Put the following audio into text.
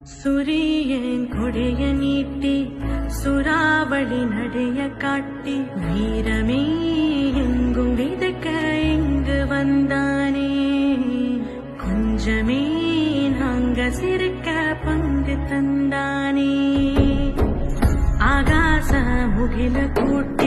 சூரியன் கொடைய நீட்டி சுறாவளி நடைய காட்டி வீரமே எங்கும் விதக்க இங்கு வந்தானே. கொஞ்சமே நாங்க சிரிக்க பங்கு தந்தானே. ஆகாச முகில கூட்ட